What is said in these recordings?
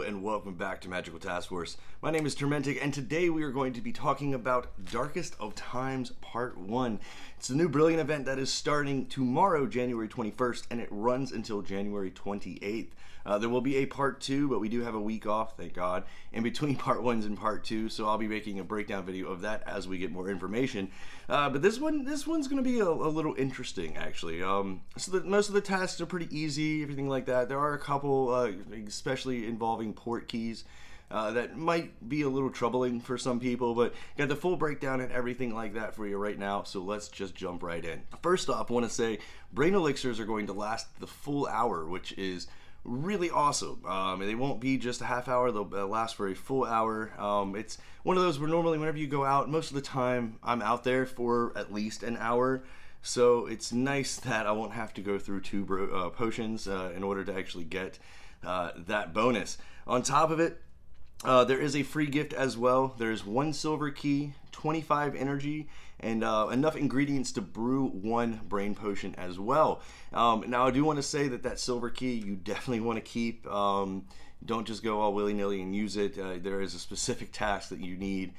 and welcome back to Magical Task Force. My name is Turmentic, and today we are going to be talking about Darkest of Times Part 1. It's a new brilliant event that is starting tomorrow, January 21st, and it runs until January 28th. There will be a Part 2, but we do have a week off, thank God, in between Part 1s and Part 2, so I'll be making a breakdown video of that as we get more information. But this one's going to be a little interesting, actually. Most of the tasks are pretty easy, everything like that. There are a couple, especially involving Portkeys, that might be a little troubling for some people, but got the full breakdown and everything like that for you right now, so let's just jump right in. First off, I want to say Brain Elixirs are going to last the full hour, which is really awesome. They won't be just a half hour, they'll last for a full hour. It's one of those where normally whenever you go out, most of the time I'm out there for at least an hour, so it's nice that I won't have to go through two potions in order to actually get that bonus. On top of it, there is a free gift as well. There's 1 silver key, 25 energy, and enough ingredients to brew 1 brain potion as well. Now I do want to say that silver key you definitely want to keep. Don't just go all willy-nilly and use it. There is a specific task that you need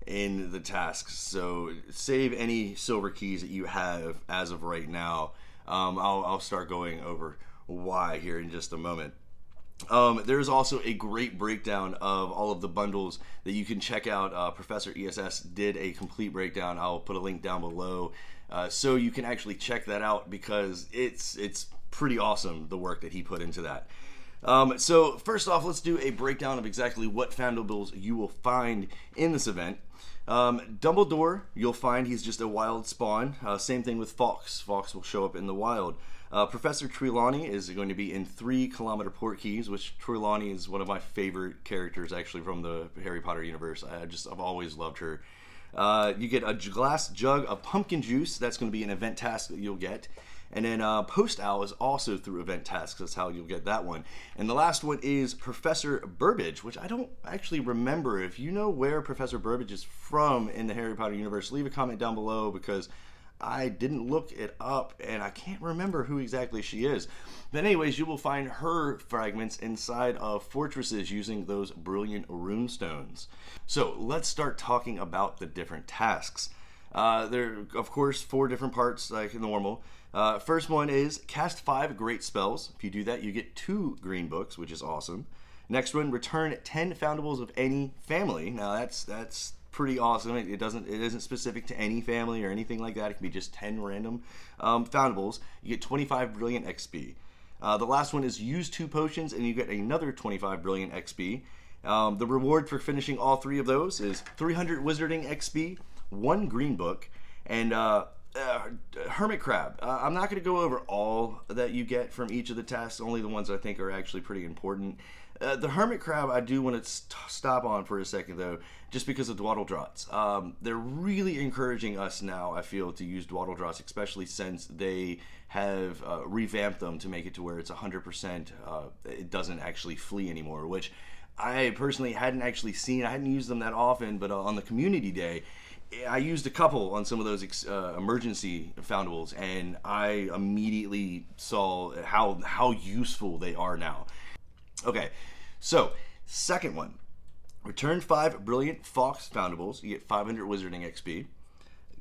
in the tasks, so save any silver keys that you have as of right now. I'll start going over why here in just a moment. There's also a great breakdown of all of the bundles that you can check out. Professor ESS did a complete breakdown. I'll put a link down below so you can actually check that out because it's pretty awesome, the work that he put into that. So first off, let's do a breakdown of exactly what Fandables you will find in this event. Dumbledore, you'll find he's just a wild spawn. Same thing with Fawkes. Fawkes will show up in the wild. Professor Trelawney is going to be in 3 kilometer Portkeys, which Trelawney is one of my favorite characters actually from the Harry Potter universe. I've always loved her. You get a glass jug of pumpkin juice. That's going to be an event task that you'll get. And then Post Owl is also through event tasks. That's how you'll get that one. And the last one is Professor Burbage, which I don't actually remember. If you know where Professor Burbage is from in the Harry Potter universe, leave a comment down below because I didn't look it up and I can't remember who exactly she is. But anyways, you will find her fragments inside of fortresses using those brilliant rune stones. So let's start talking about the different tasks. There are, of course, 4 different parts like normal. First one is cast 5 great spells. If you do that, you get 2 green books, which is awesome. Next one, return 10 Foundables of any family. Now that's pretty awesome. It isn't specific to any family or anything like that. It can be just 10 random Foundables. You get 25 brilliant XP. The last one is use 2 potions and you get another 25 brilliant XP. The reward for finishing all 3 of those is 300 wizarding XP, 1 green book, and Hermit Crab. I'm not going to go over all that you get from each of the tasks, only the ones I think are actually pretty important. The Hermit Crab I do want to stop on for a second though, just because of Dwaddle Drots. They're really encouraging us now, I feel, to use Dwaddle Drots, especially since they have revamped them to make it to where it's 100%, it doesn't actually flee anymore, which I personally hadn't actually seen. I hadn't used them that often, but on the community day, I used a couple on some of those emergency Foundables, and I immediately saw how useful they are now. Okay, so second one, return 5 brilliant Fox Foundables. You get 500 wizarding XP.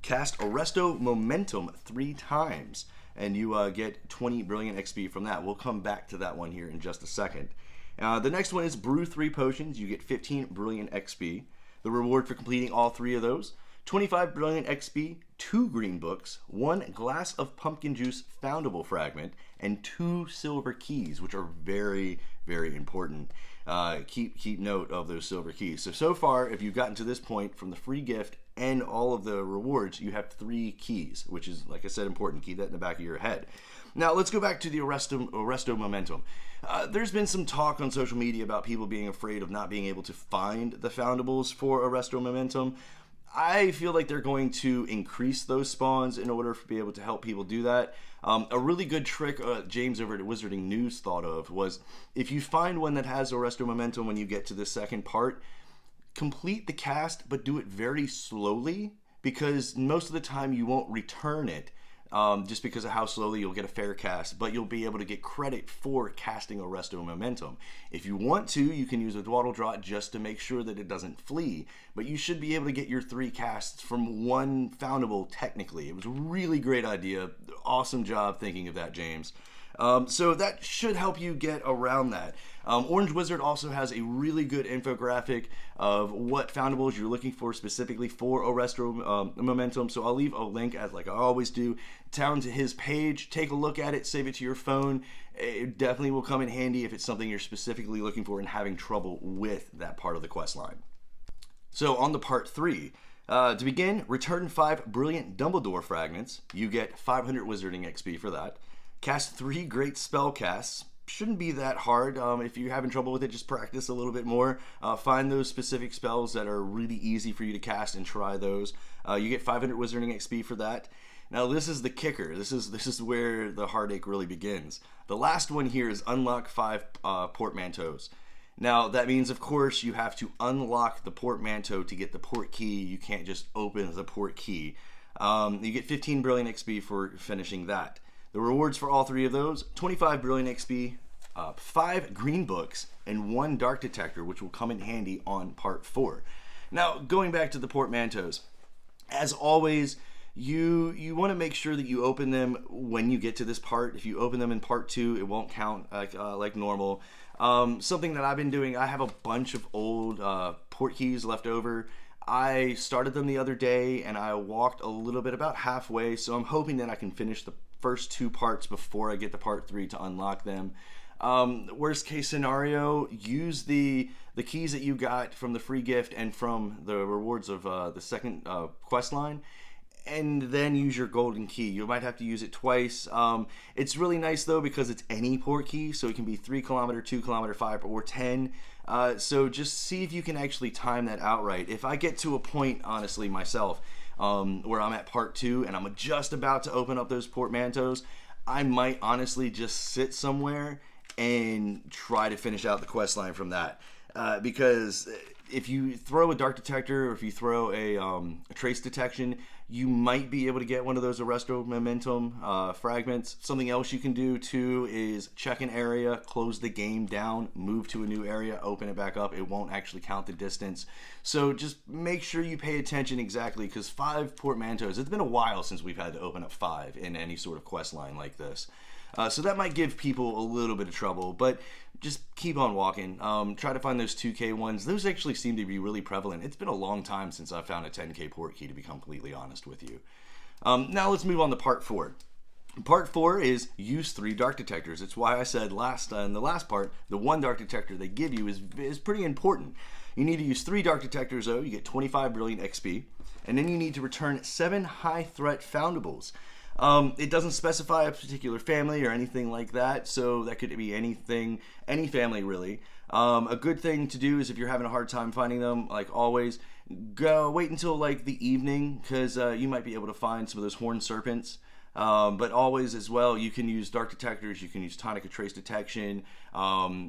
Cast Arresto Momentum 3 times, and you get 20 brilliant XP from that. We'll come back to that one here in just a second. The next one is brew 3 potions. You get 15 brilliant XP. The reward for completing all 3 of those, 25 brilliant XP, 2 green books, 1 glass of pumpkin juice Foundable fragment, and 2 silver keys, which are very, very important. Keep note of those silver keys. So far, if you've gotten to this point from the free gift and all of the rewards, you have 3 keys, which is, like I said, important. Keep that in the back of your head. Now, let's go back to the Arresto Momentum. There's been some talk on social media about people being afraid of not being able to find the Foundables for Arresto Momentum. I feel like they're going to increase those spawns in order to be able to help people do that. A really good trick James over at Wizarding News thought of was if you find one that has Arresto Momentum when you get to the second part, complete the cast but do it very slowly because most of the time you won't return it just because of how slowly you'll get a fair cast, but you'll be able to get credit for casting a Resto Momentum. If you want to, you can use a Dwaddle Drop just to make sure that it doesn't flee, but you should be able to get your 3 casts from one foundable technically. It was a really great idea. Awesome job thinking of that, James. So that should help you get around that. Orange Wizard also has a really good infographic of what foundables you're looking for specifically for a Resto Momentum. So I'll leave a link, as like I always do, down to his page. Take a look at it, save it to your phone. It definitely will come in handy if it's something you're specifically looking for and having trouble with that part of the quest line. So on to part 3. To begin, return 5 brilliant Dumbledore fragments. You get 500 Wizarding XP for that. Cast 3 great spell casts. Shouldn't be that hard. If you're having trouble with it, just practice a little bit more. Find those specific spells that are really easy for you to cast and try those. You get 500 Wizarding XP for that. Now this is the kicker. This is where the heartache really begins. The last one here is unlock 5 portmanteaus. Now that means, of course, you have to unlock the portmanteau to get the portkey. You can't just open the portkey. You get 15 brilliant XP for finishing that. The rewards for all 3 of those, 25 brilliant XP, 5 green books, and 1 dark detector, which will come in handy on part 4. Now, going back to the portmanteaus, as always, you want to make sure that you open them when you get to this part. If you open them in part 2, it won't count like normal. Something that I've been doing, I have a bunch of old Portkeys left over. I started them the other day, and I walked a little bit, about halfway, so I'm hoping that I can finish the first 2 parts before I get to part 3 to unlock them. Worst case scenario, use the keys that you got from the free gift and from the rewards of the second quest line, and then use your golden key. You might have to use it twice. It's really nice though because it's any port key, so it can be 3 kilometer, 2 kilometer, 5, or 10. So just see if you can actually time that out right. If I get to a point, honestly, myself, where I'm at part 2 and I'm just about to open up those portmanteaus, I might honestly just sit somewhere and try to finish out the quest line from that. Because if you throw a dark detector or if you throw a trace detection, you might be able to get one of those Resto Momentum fragments. Something else you can do too is check an area, close the game down, move to a new area, open it back up. It won't actually count the distance. So just make sure you pay attention exactly, because 5 portmanteaus, it's been a while since we've had to open up 5 in any sort of quest line like this. So that might give people a little bit of trouble, but just keep on walking. Try to find those 2K ones. Those actually seem to be really prevalent. It's been a long time since I found a 10K port key, to be completely honest with you. Now let's move on to part 4. Part 4 is use 3 dark detectors. It's why I said in the last part, the 1 dark detector they give you is pretty important. You need to use 3 dark detectors though. You get 25 brilliant XP, and then you need to return 7 high threat foundables. It doesn't specify a particular family or anything like that, so that could be anything, any family really. A good thing to do is if you're having a hard time finding them, like always, wait until like the evening, because you might be able to find some of those horned serpents. But always as well, you can use dark detectors, you can use tonic trace detection.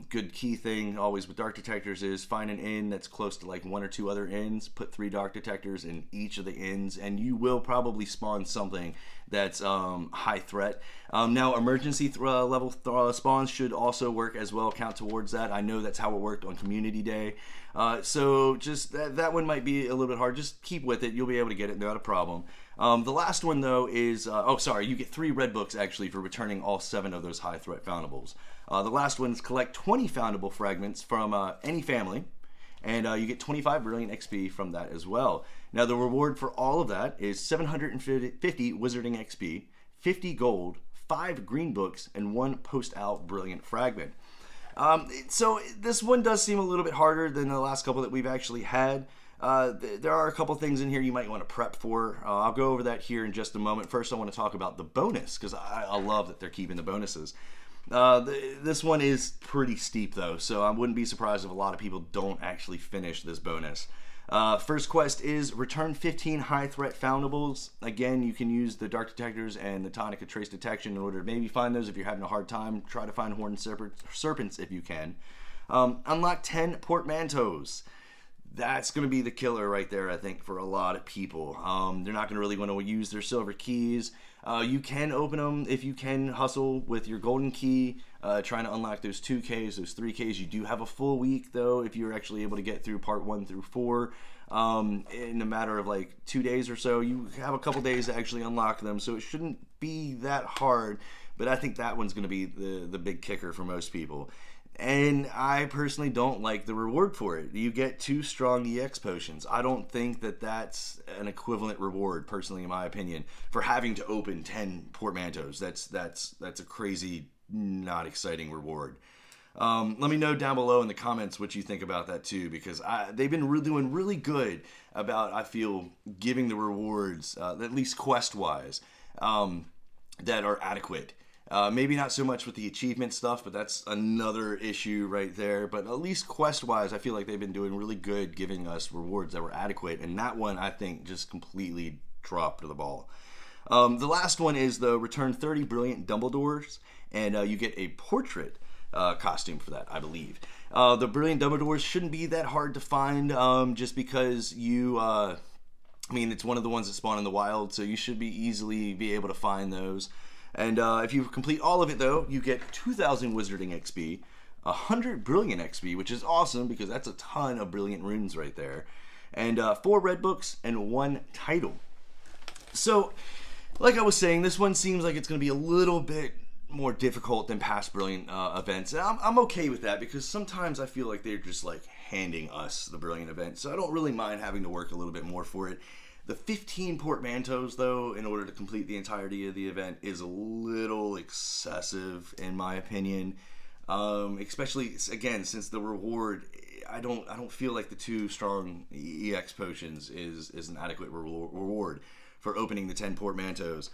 Good key thing always with dark detectors is find an inn that's close to like 1 or 2 other inns, put 3 dark detectors in each of the inns, and you will probably spawn something that's high threat. Now emergency level spawns should also work as well, count towards that. I know that's how it worked on community day. So just that one might be a little bit hard. Just keep with it, you'll be able to get it, not a problem. The last one though is, you get 3 red books actually for returning all 7 of those high threat foundables. The last one is collect 20 foundable fragments from any family, and you get 25 brilliant XP from that as well. Now the reward for all of that is 750 wizarding XP, 50 gold, 5 green books, and 1 post-out brilliant fragment. So this one does seem a little bit harder than the last couple that we've actually had. There are a couple things in here you might want to prep for. I'll go over that here in just a moment. First, I want to talk about the bonus, because I love that they're keeping the bonuses. This one is pretty steep though, so I wouldn't be surprised if a lot of people don't actually finish this bonus. First quest is return 15 high threat foundables. Again, you can use the dark detectors and the tonic trace detection in order to maybe find those if you're having a hard time. Try to find horned serpents if you can. Unlock 10 portmanteaus. that's going to be the killer right there, I think, for a lot of people. They're not going to really want to use their silver keys. You can open them if you can hustle with your golden key, trying to unlock those 2Ks, those 3Ks. You do have a full week, though, if you're actually able to get through part 1 through 4 in a matter of like 2 days or so. You have a couple days to actually unlock them, so it shouldn't be that hard. But I think that one's going to be the big kicker for most people. And I personally don't like the reward for it. You get 2 strong EX potions. I don't think that that's an equivalent reward, personally, in my opinion, for having to open 10 portmanteaus. That's a crazy, not exciting reward. Let me know down below in the comments what you think about that too, because they've been doing really good about, I feel, giving the rewards, at least quest-wise, that are adequate. Maybe not so much with the achievement stuff, but that's another issue right there. But at least quest-wise, I feel like they've been doing really good giving us rewards that were adequate. And that one, I think, just completely dropped the ball. The last one is the return 30 brilliant Dumbledores, and you get a portrait costume for that, I believe. The brilliant Dumbledores shouldn't be that hard to find, just because you... I mean, it's one of the ones that spawn in the wild, so you should easily be able to find those. And if you complete all of it, though, you get 2,000 Wizarding XP, 100 Brilliant XP, which is awesome because that's a ton of Brilliant runes right there, and 4 Red Books and 1 title. So, like I was saying, this one seems like it's going to be a little bit more difficult than past Brilliant events. And I'm okay with that because sometimes I feel like they're just like handing us the Brilliant event, so I don't really mind having to work a little bit more for it. The 15 portmanteaus, though, in order to complete the entirety of the event is a little excessive, in my opinion. Especially, again, since the reward, I don't feel like the 2 strong EX potions is an adequate reward for opening the 10 portmanteaus.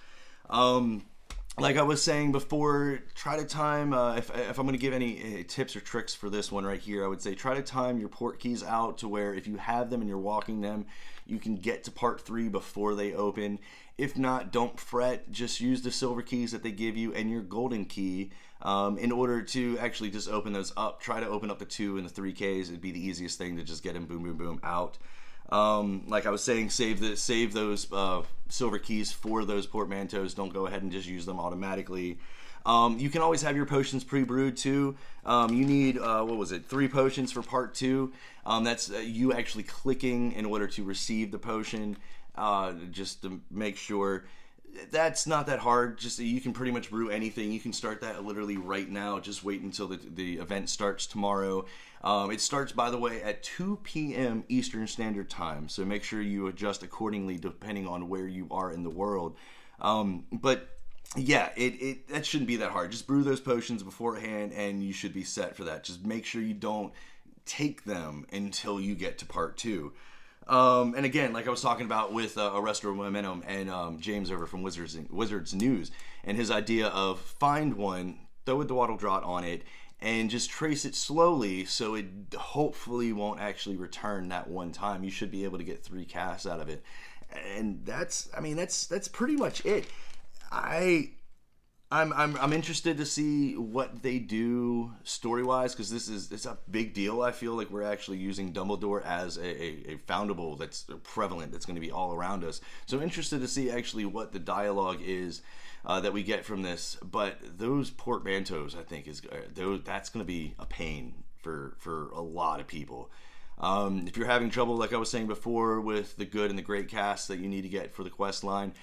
Like I was saying before, try to time, if I'm going to give any tips or tricks for this one right here, I would say try to time your Portkeys out to where if you have them and you're walking them, you can get to part 3 before they open. If not, don't fret. Just use the silver keys that they give you and your golden key in order to actually just open those up. Try to open up the 2 and the 3Ks. It'd be the easiest thing to just get them boom, boom, boom out. Like I was saying, save those silver keys for those portmanteaus. Don't go ahead and just use them automatically. You can always have your potions pre-brewed too. You need, 3 potions for part 2. That's you actually clicking in order to receive the potion, just to make sure. That's not that hard. Just you can pretty much brew anything. You can start that literally right now. Just wait until the event starts tomorrow. It starts, by the way, at 2 p.m. Eastern Standard Time. So make sure you adjust accordingly depending on where you are in the world. But yeah, that shouldn't be that hard. Just brew those potions beforehand and you should be set for that. Just make sure you don't take them until you get to part 2. And again, like I was talking about with Arresto Momentum and James over from Wizards News, and his idea of find one, throw a Dwaddle Drot on it, and just trace it slowly so it hopefully won't actually return that one time. You should be able to get 3 casts out of it. And that's pretty much it. I'm interested to see what they do story-wise, because it's a big deal. I feel like we're actually using Dumbledore as a foundable that's prevalent, that's going to be all around us. So I'm interested to see actually what the dialogue is that we get from this. But those portmanteaus, I think, that's going to be a pain for a lot of people. If you're having trouble, like I was saying before, with the good and the great casts that you need to get for the quest line,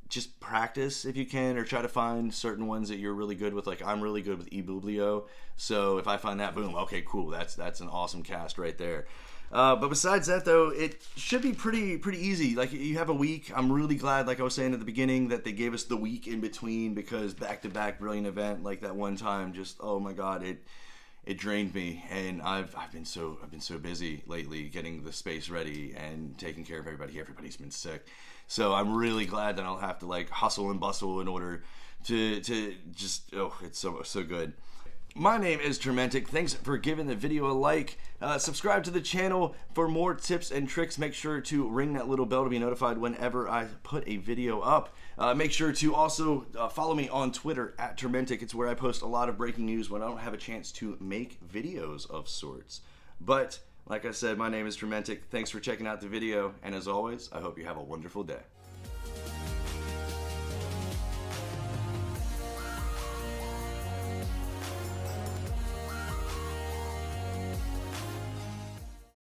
just practice if you can, or try to find certain ones that you're really good with. Like I'm really good with eBublio, so if I find that, boom, okay, cool, that's an awesome cast right there. But besides that, though, it should be pretty easy. Like you have a week. I'm really glad, like I was saying at the beginning, that they gave us the week in between, because back-to-back brilliant event like that one time, just oh my god, it drained me, and I've been so busy lately getting the space ready and taking care of everybody. Everybody's been sick. So I'm really glad that I don't have to like hustle and bustle in order to just, it's so good. My name is Turmentic. Thanks for giving the video a like. Subscribe to the channel for more tips and tricks. Make sure to ring that little bell to be notified whenever I put a video up. Make sure to also follow me on Twitter at Turmentic. It's where I post a lot of breaking news when I don't have a chance to make videos of sorts. But Like I said, my name is Turmentic. Thanks for checking out the video, and as always, I hope you have a wonderful day.